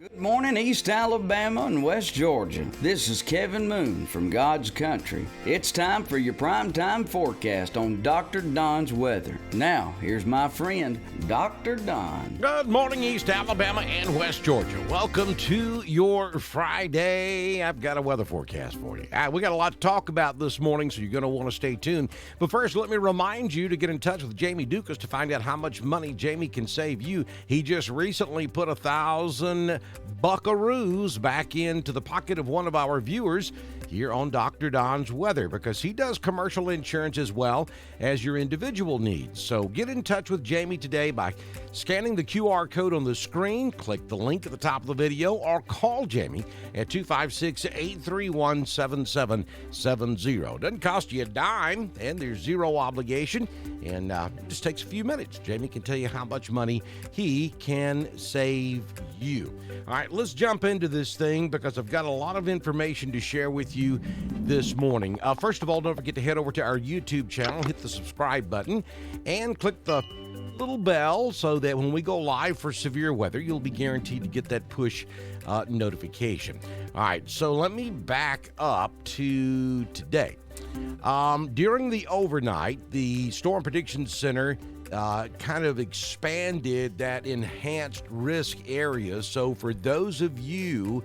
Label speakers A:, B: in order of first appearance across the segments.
A: Good morning, East Alabama and West Georgia. This is Kevin Moon from God's Country. It's time for your primetime forecast on Dr. Don's weather. Now, here's my friend, Dr. Don.
B: Good morning, East Alabama and West Georgia. Welcome to your Friday. I've got a weather forecast for you. We got a lot to talk about this morning, so you're going to want to stay tuned. But first, let me remind you to get in touch with Jamie Dukas to find out how much money Jamie can save you. He just recently put 1,000 buckaroos back into the pocket of one of our viewers here on Dr. Don's Weather, because he does commercial insurance as well as your individual needs. So get in touch with Jamie today by scanning the QR code on the screen, click the link at the top of the video, or call Jamie at 256-831-7770. Doesn't cost you a dime, and there's zero obligation, and it just takes a few minutes. Jamie can tell you how much money he can save you. All right, let's jump into this thing because I've got a lot of information to share with you this morning. First of all, don't forget to head over to our YouTube channel, hit the subscribe button, and click the little bell so that when we go live for severe weather, you'll be guaranteed to get that push notification. All right, so let me back up to today. During the overnight, the Storm Prediction Center kind of expanded that enhanced risk area. So for those of you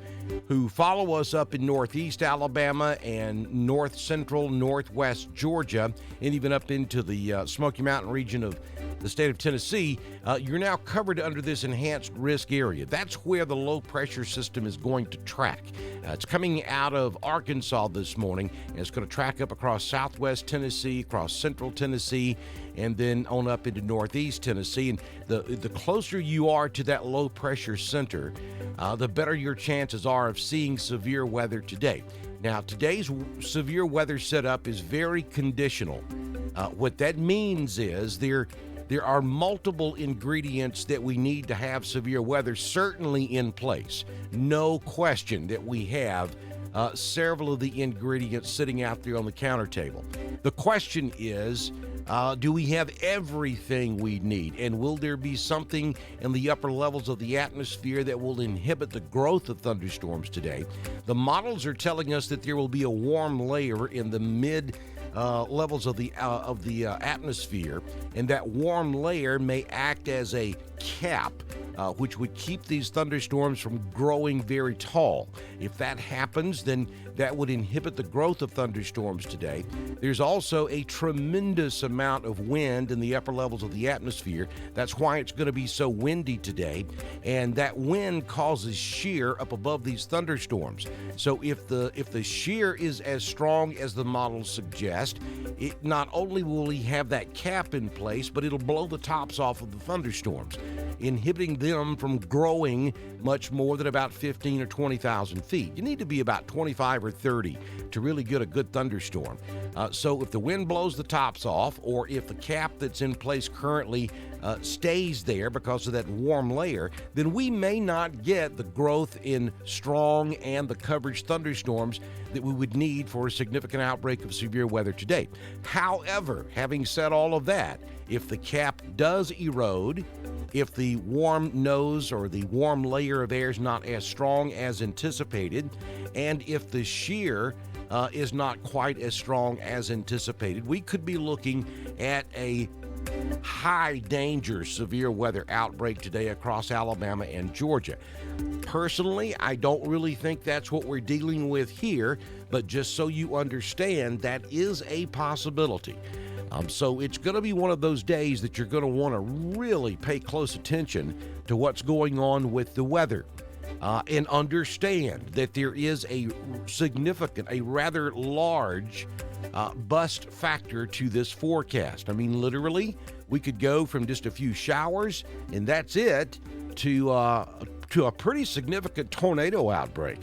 B: who follow us up in Northeast Alabama and North Central, Northwest Georgia, and even up into the Smoky Mountain region of the state of Tennessee, you're now covered under this enhanced risk area. That's where the low pressure system is going to track. It's coming out of Arkansas this morning, and it's going to track up across southwest Tennessee, across central Tennessee, and then on up into northeast Tennessee. And the closer you are to that low pressure center, the better your chances are of seeing severe weather today. Now, today's severe weather setup is very conditional. What that means is there are multiple ingredients that we need to have severe weather certainly in place. No question that we have several of the ingredients sitting out there on the counter table. The question is, do we have everything we need? And will there be something in the upper levels of the atmosphere that will inhibit the growth of thunderstorms today? The models are telling us that there will be a warm layer in the mid levels of the atmosphere, and that warm layer may act as a cap, which would keep these thunderstorms from growing very tall. If that happens, then that would inhibit the growth of thunderstorms today. There's also a tremendous amount of wind in the upper levels of the atmosphere. That's why it's going to be so windy today, and that wind causes shear up above these thunderstorms. So if the shear is as strong as the models suggest, it not only will we have that cap in place, but it'll blow the tops off of the thunderstorms, inhibiting them from growing much more than about 15 or 20,000 feet. You need to be about 25 or 30 to really get a good thunderstorm. So if the wind blows the tops off, or if the cap that's in place currently stays there because of that warm layer, then we may not get the growth in strong and the coverage thunderstorms that we would need for a significant outbreak of severe weather today. However, having said all of that, if the cap does erode, if the warm nose or the warm layer of air is not as strong as anticipated, and if the shear is not quite as strong as anticipated, we could be looking at a high danger severe weather outbreak today across Alabama and Georgia. Personally, I don't really think that's what we're dealing with here, but just so you understand, that is a possibility. So it's going to be one of those days that you're going to want to really pay close attention to what's going on with the weather. And understand that there is a significant, a rather large bust factor to this forecast. I mean, literally, we could go from just a few showers, and that's it, to a pretty significant tornado outbreak.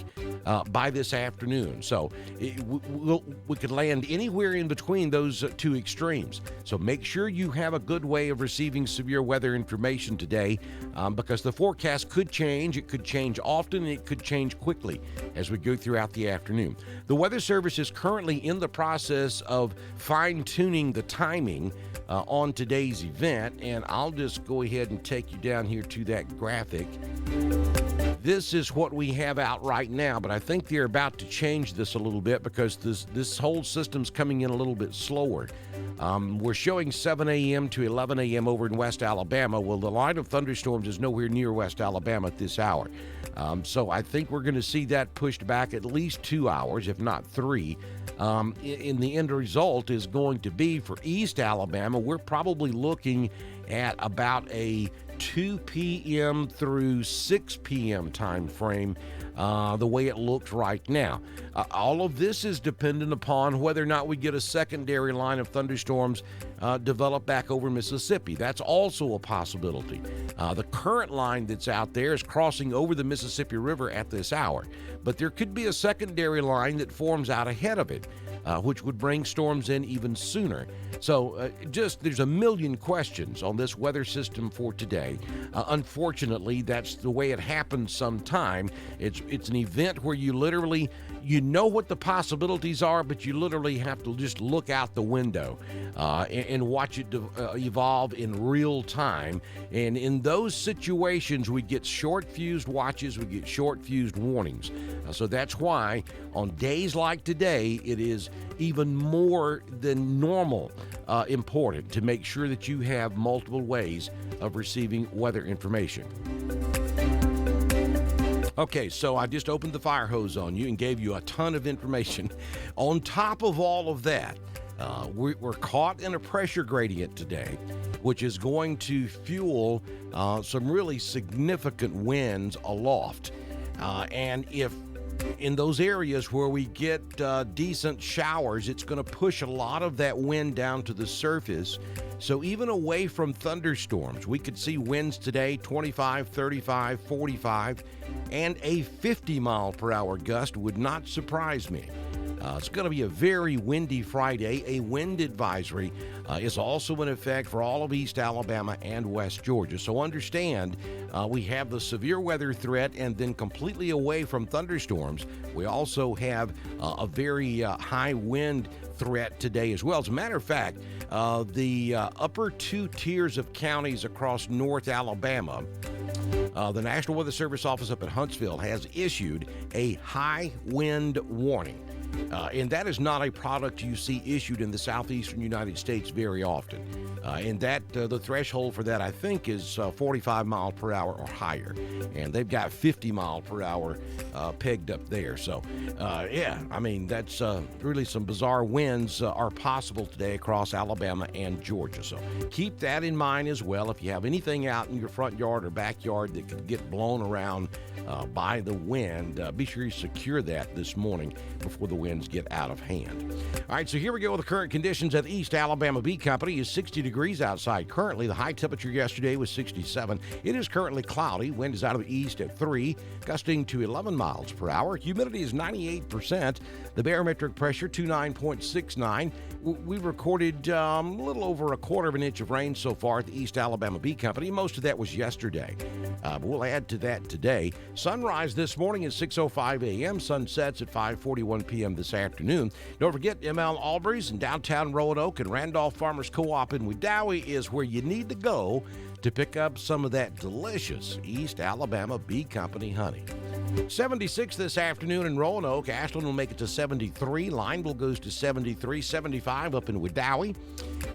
B: by this afternoon. So we could land anywhere in between those two extremes. So make sure you have a good way of receiving severe weather information today, because the forecast could change. It could change often, and it could change quickly as we go throughout the afternoon. The Weather Service is currently in the process of fine-tuning the timing on today's event, and I'll just go ahead and take you down here to that graphic. This is what we have out right now, but I think they're about to change this a little bit because this whole system's coming in a little bit slower. We're showing 7 a.m. to 11 a.m. over in West Alabama. Well, the line of thunderstorms is nowhere near West Alabama at this hour. So I think we're going to see that pushed back at least 2 hours, if not 3. In the end result is going to be for East Alabama, we're probably looking at about a 2 p.m. through 6 p.m. time frame, the way it looks right now. All of this is dependent upon whether or not we get a secondary line of thunderstorms develop back over Mississippi. That's also a possibility. The current line that's out there is crossing over the Mississippi River at this hour, but there could be a secondary line that forms out ahead of it, which would bring storms in even sooner. So there's a million questions on this weather system for today. Unfortunately, that's the way it happens sometime. It's an event where you literally, you know what the possibilities are, but you literally have to just look out the window and watch it evolve in real time. And in those situations, we get short-fused watches, we get short-fused warnings. So that's why on days like today, it is even more than normal important to make sure that you have multiple ways of receiving weather information. Okay, so I just opened the fire hose on you and gave you a ton of information. On top of all of that, we're caught in a pressure gradient today, which is going to fuel some really significant winds aloft. And if in those areas where we get decent showers, it's going to push a lot of that wind down to the surface. So even away from thunderstorms, we could see winds today 25, 35, 45, and a 50-mile-per-hour gust would not surprise me. It's going to be a very windy Friday. A wind advisory is also in effect for all of East Alabama and West Georgia. So understand, we have the severe weather threat, and then completely away from thunderstorms, we also have a very high wind threat today as well. As a matter of fact, the upper two tiers of counties across North Alabama, the National Weather Service office up at Huntsville has issued a high wind warning. And that is not a product you see issued in the southeastern United States very often. And that the threshold for that, I think, is 45 miles per hour or higher. And they've got 50 miles per hour pegged up there. So, yeah, I mean, that's really some bizarre winds are possible today across Alabama and Georgia. So keep that in mind as well. If you have anything out in your front yard or backyard that could get blown around by the wind, be sure you secure that this morning before the winds get out of hand. All right, so here we go with the current conditions at the East Alabama Bee Company. Is 60 degrees outside currently. The high temperature yesterday was 67. It is currently cloudy. Wind is out of the east at 3, gusting to 11 miles per hour. Humidity is 98%. The barometric pressure 29.69. We recorded a little over a quarter of an inch of rain so far at the East Alabama Bee Company. Most of that was yesterday. But we'll add to that today. Sunrise this morning at 6:05 a.m. Sun sets at 5:41 p.m. this afternoon. Don't forget, ML Albury's in downtown Roanoke and Randolph Farmers Co-op in Wedowee is where you need to go to pick up some of that delicious East Alabama Bee Company honey. 76 this afternoon in Roanoke. Ashland will make it to 73. Lineville goes to 73. 75 up in Wedowee.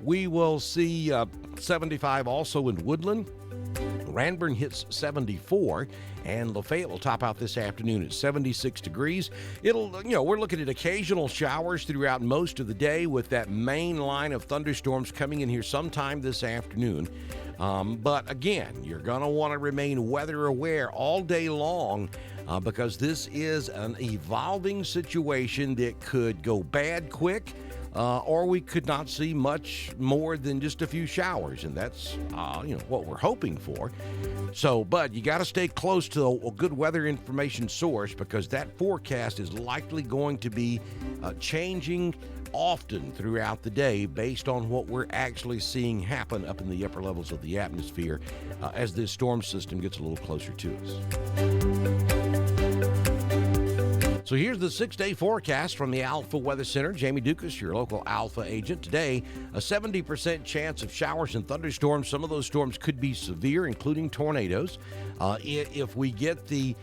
B: We will see 75 also in Woodland. Ranburne hits 74, and Lafayette will top out this afternoon at 76 degrees. We're looking at occasional showers throughout most of the day with that main line of thunderstorms coming in here sometime this afternoon. But again, you're going to want to remain weather aware all day long because this is an evolving situation that could go bad quick or we could not see much more than just a few showers, and that's what we're hoping for. So, but you got to stay close to a good weather information source, because that forecast is likely going to be changing often throughout the day based on what we're actually seeing happen up in the upper levels of the atmosphere as this storm system gets a little closer to us. So here's the 6-day forecast from the Alpha Weather Center. Jamie Dukas, your local Alpha agent. Today, a 70% chance of showers and thunderstorms. Some of those storms could be severe, including tornadoes. If we get the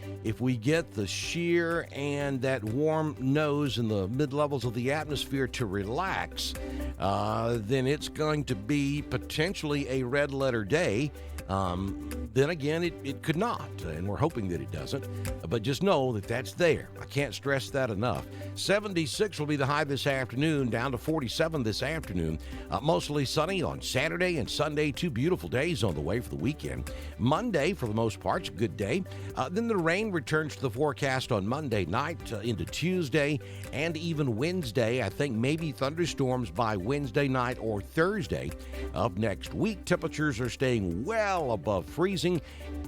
B: shear and that warm nose in the mid-levels of the atmosphere to relax, then it's going to be potentially a red letter day. Then again, it could not, and we're hoping that it doesn't, but just know that that's there. I can't stress that enough. 76 will be the high this afternoon, down to 47 this afternoon. Mostly sunny on Saturday and Sunday, 2 beautiful days on the way for the weekend. Monday, for the most part, is a good day. Then the rain returns to the forecast on Monday night into Tuesday and even Wednesday. I think maybe thunderstorms by Wednesday night or Thursday of next week. Temperatures are staying well above freezing.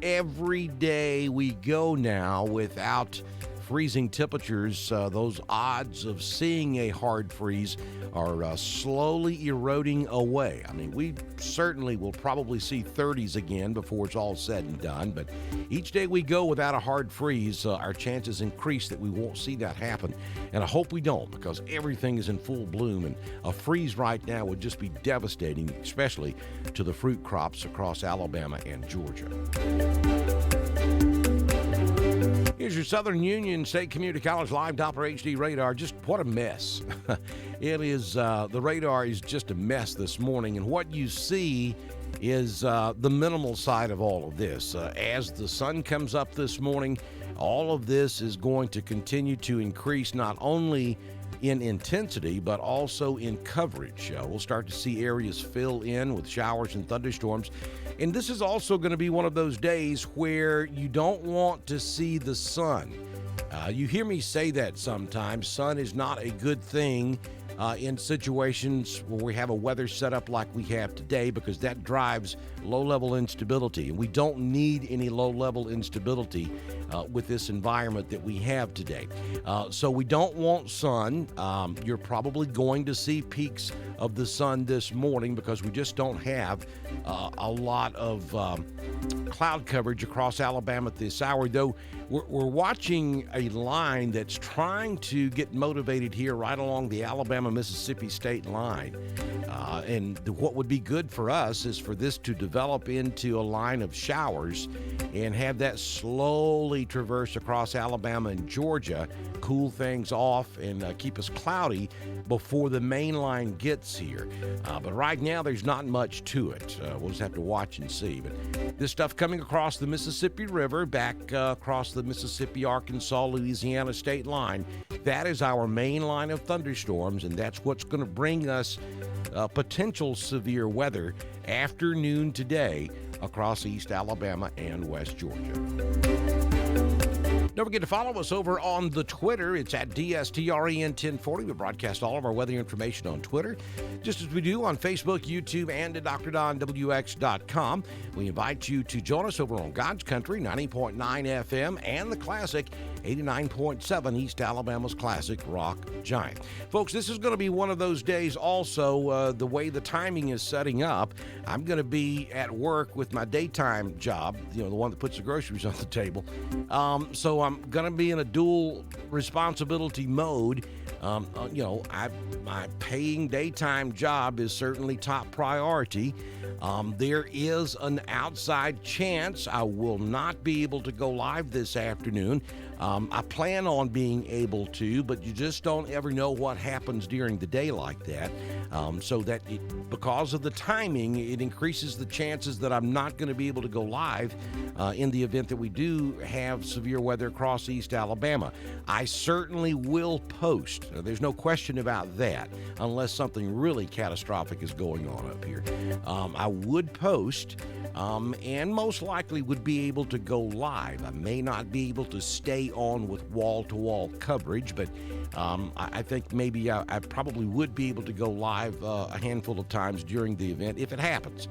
B: Every day we go now without freezing temperatures. Those odds of seeing a hard freeze are slowly eroding away. I mean, we certainly will probably see 30s again before it's all said and done, but each day we go without a hard freeze, our chances increase that we won't see that happen. And I hope we don't, because everything is in full bloom, and a freeze right now would just be devastating, especially to the fruit crops across Alabama and Georgia. Here's your Southern Union State Community College Live Doppler HD radar. Just what a mess. It is, the radar is just a mess this morning, and what you see is the minimal side of all of this. As the sun comes up this morning, all of this is going to continue to increase, not only in intensity, but also in coverage. We'll start to see areas fill in with showers and thunderstorms. And this is also going to be one of those days where you don't want to see the sun. You hear me say that sometimes. Sun is not a good thing in situations where we have a weather setup like we have today, because that drives low-level instability. And we don't need any low-level instability with this environment that we have today. So we don't want sun. You're probably going to see peaks of the sun this morning, because we just don't have a lot of cloud coverage across Alabama at this hour, though we're watching a line that's trying to get motivated here right along the Alabama-Mississippi state line. And what would be good for us is for this to develop into a line of showers and have that slowly traverse across Alabama and Georgia, cool things off, and keep us cloudy before the main line gets here. But right now, there's not much to it. We'll just have to watch and see. But this stuff coming across the Mississippi River, back across the Mississippi, Arkansas, Louisiana state line, that is our main line of thunderstorms, and that's what's going to bring us potential severe weather afternoon today across East Alabama and West Georgia. Don't forget to follow us over on the Twitter. It's at DSTREN1040. We broadcast all of our weather information on Twitter, just as we do on Facebook, YouTube, and at DrDonWX.com. We invite you to join us over on God's Country, 90.9 FM, and the Classic, 89.7 East Alabama's Classic Rock Giant. Folks, this is going to be one of those days also, the way the timing is setting up. I'm going to be at work with my daytime job, the one that puts the groceries on the table. So I'm going to be in a dual responsibility mode. My paying daytime job is certainly top priority. There is an outside chance I will not be able to go live this afternoon. I plan on being able to, but you just don't ever know what happens during the day like that. so that because of the timing, it increases the chances that I'm not going to be able to go live in the event that we do have severe weather across East Alabama. I certainly will post. There's no question about that, unless something really catastrophic is going on up here. I would post and most likely would be able to go live. I may not be able to stay on with wall-to-wall coverage, but I think maybe I probably would be able to go live a handful of times during the event if it happens.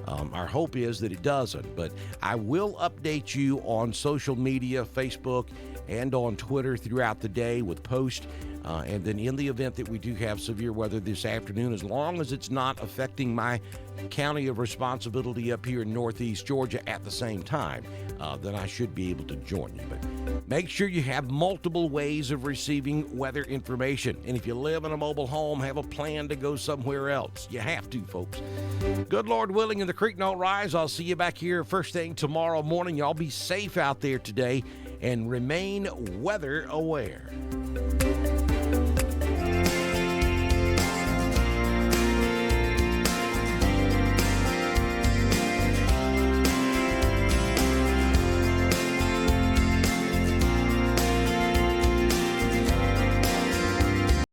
B: Our hope is that it doesn't, but I will update you on social media, Facebook, and on Twitter throughout the day with posts. And then in the event that we do have severe weather this afternoon, as long as it's not affecting my county of responsibility up here in Northeast Georgia at the same time, then I should be able to join you. But make sure you have multiple ways of receiving weather information. And if you live in a mobile home, have a plan to go somewhere else. You have to, folks. Good Lord willing, and the creek don't rise. I'll see you back here first thing tomorrow morning. Y'all be safe out there today and remain weather aware.